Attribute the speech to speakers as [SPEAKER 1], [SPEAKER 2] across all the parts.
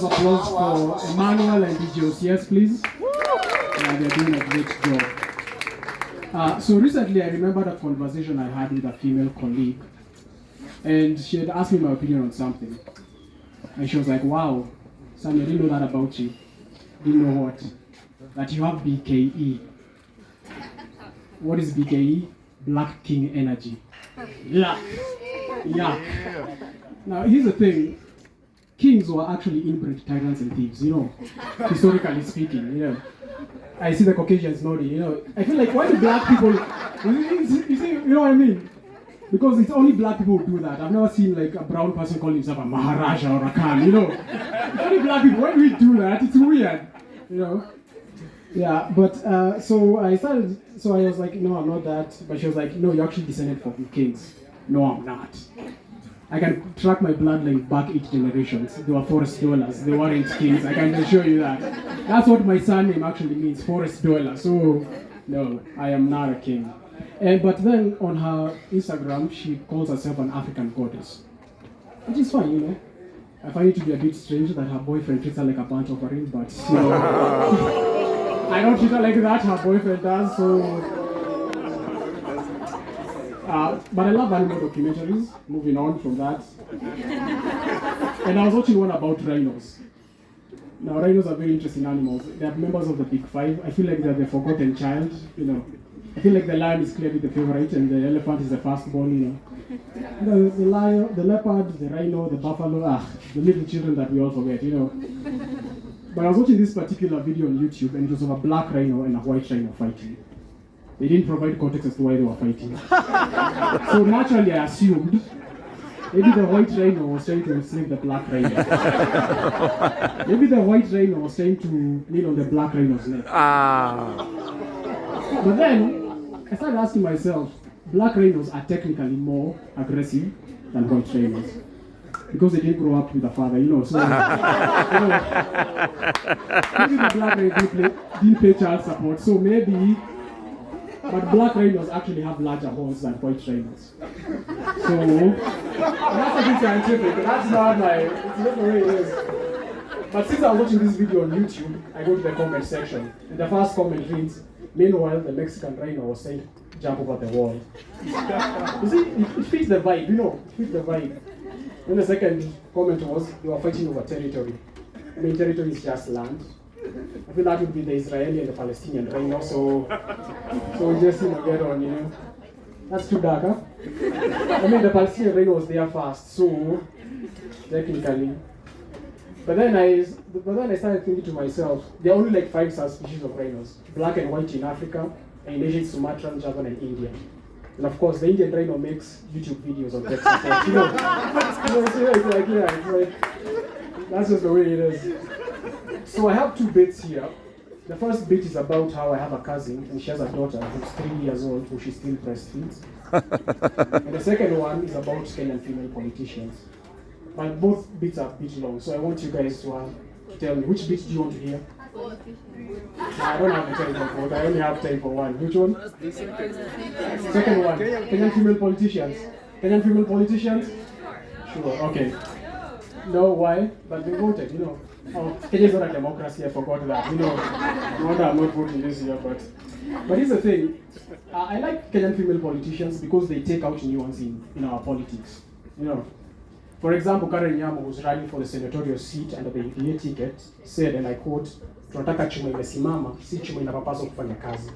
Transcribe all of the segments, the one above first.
[SPEAKER 1] of applause for Emmanuel and DJs. Yes, please. Yeah, they're doing a great job. So recently, I remembered a conversation I had with a female colleague, and she had asked me my opinion on something. And she was like, wow, Sam, I didn't know that about you. Didn't know what? That you have BKE. What is BKE? Black King Energy. Yeah. Now, here's the thing. Kings were actually inbred tyrants and thieves, historically speaking, I see the Caucasians nodding, I feel like, why do black people, you see, you know what I mean? Because it's only black people who do that. I've never seen like a brown person call himself a Maharaja or a Khan, It's only black people. Why do we do that? It's weird, Yeah, but so I was like, no, I'm not that. But she was like, no, you're actually descended from kings. No, I'm not. I can track my bloodline back 8 generations. They were forest dwellers. They weren't kings. I can assure you that. That's what my surname actually means, forest dweller. So, no, I am not a king. But then on her Instagram, she calls herself an African goddess. Which is fine, I find it to be a bit strange that her boyfriend treats her like a bunch of offering, but, I don't treat her like that, her boyfriend does, so... but I love animal documentaries, moving on from that. And I was watching one about rhinos. Now, rhinos are very interesting animals. They are members of the Big Five. I feel like they're the forgotten child, I feel like the lion is clearly the favorite and the elephant is the firstborn, The lion, the leopard, the rhino, the buffalo, the little children that we all forget, But I was watching this particular video on YouTube and it was of a black rhino and a white rhino fighting. They didn't provide context as to why they were fighting. So naturally I assumed maybe the white rhino was trying to enslave the black rhino. Maybe the white rhino was trying to kneel on the black rhino's neck. But then I started asking myself, black rhinos are technically more aggressive than white rhinos. Because they didn't grow up with a father, so maybe the black rhino didn't pay child support, so maybe. But black rhinos actually have larger horns than white rhinos. So, that's a bit scientific, that's not it's not the way it is. But since I was watching this video on YouTube, I go to the comment section. And the first comment reads, meanwhile, the Mexican rhino was saying, jump over the wall. You see, it fits the vibe, it fits the vibe. Then the second comment was, they were fighting over territory. Territory is just land. I feel that would be the Israeli and the Palestinian rhino, so just get on, That's too dark, huh? The Palestinian rhino was there first, so technically. But then I started thinking to myself, there are only like 5 subspecies of rhinos: black and white in Africa, and in Asia, Sumatra, Java, and India. And of course, the Indian rhino makes YouTube videos on tech support. It's like that's just the way it is. So I have 2 bits here. The first bit is about how I have a cousin and she has a daughter who's 3 years old who she still breastfeeds. And the second one is about Kenyan female politicians. But both bits are a bit long, so I want you guys to tell me which bit do you want to hear? I don't have the time for both. I only have time for one. Which one? Second one. Kenyan female politicians. Kenyan female politicians? Sure, okay. No, why? But they voted, Kenya is not a democracy, I forgot that. No wonder I'm not voting this year, but here's the thing. I like Kenyan female politicians because they take out nuance in our politics. For example, Karen Nyamo, who's running for the senatorial seat under the UDA ticket, said, and I quote, tunataka chuma imesimama, si chuma inapapaswa kufanya kazi.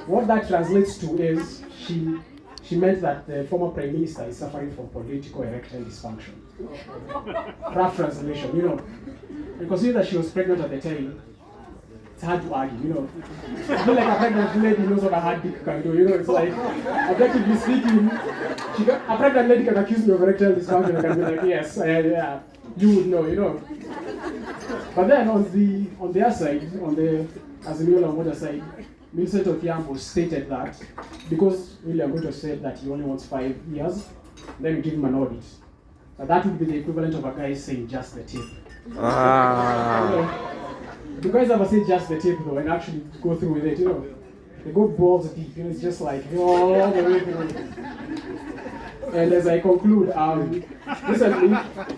[SPEAKER 1] What that translates to is she meant that the former prime minister is suffering from political erectile dysfunction. Rough translation, And considering that she was pregnant at the time, it's hard to argue, I feel like a pregnant lady knows what a hard dick can do, It's like, objectively speaking, a pregnant lady can accuse me of erectile dysfunction and can be like, yes, yeah, you would know, But then on the other side, on the Azimio la Umoja side, Millicent Odhiambo stated that because William Ruto said that he only wants 5 years, then we give him an audit. So that would be the equivalent of a guy saying just the tip. The guys ever say just the tip though and actually go through with it, They go balls deep, it's just like, all the way through. And as I conclude, recently,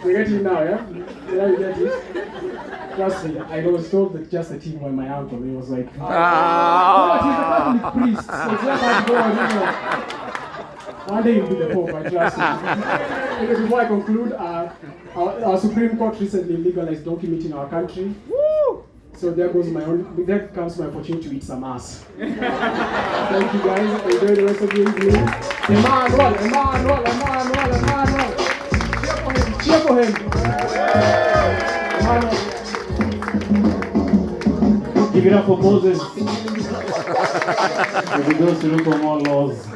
[SPEAKER 1] we get it now, yeah? Did I get it? Trust me, I was told that just the team were my uncle. He was like, oh, but he's a Catholic priest, so it's just like God, you know. One day he'll be the Pope, I trust him. Okay, before I conclude, our Supreme Court recently legalized donkey meat in our country. Woo! So there comes my opportunity to eat some ass. Thank you guys, enjoy the rest of your evening. Emmanuel. Cheer for him. Emmanuel.
[SPEAKER 2] Give it up for Moses. If we go to look for more laws.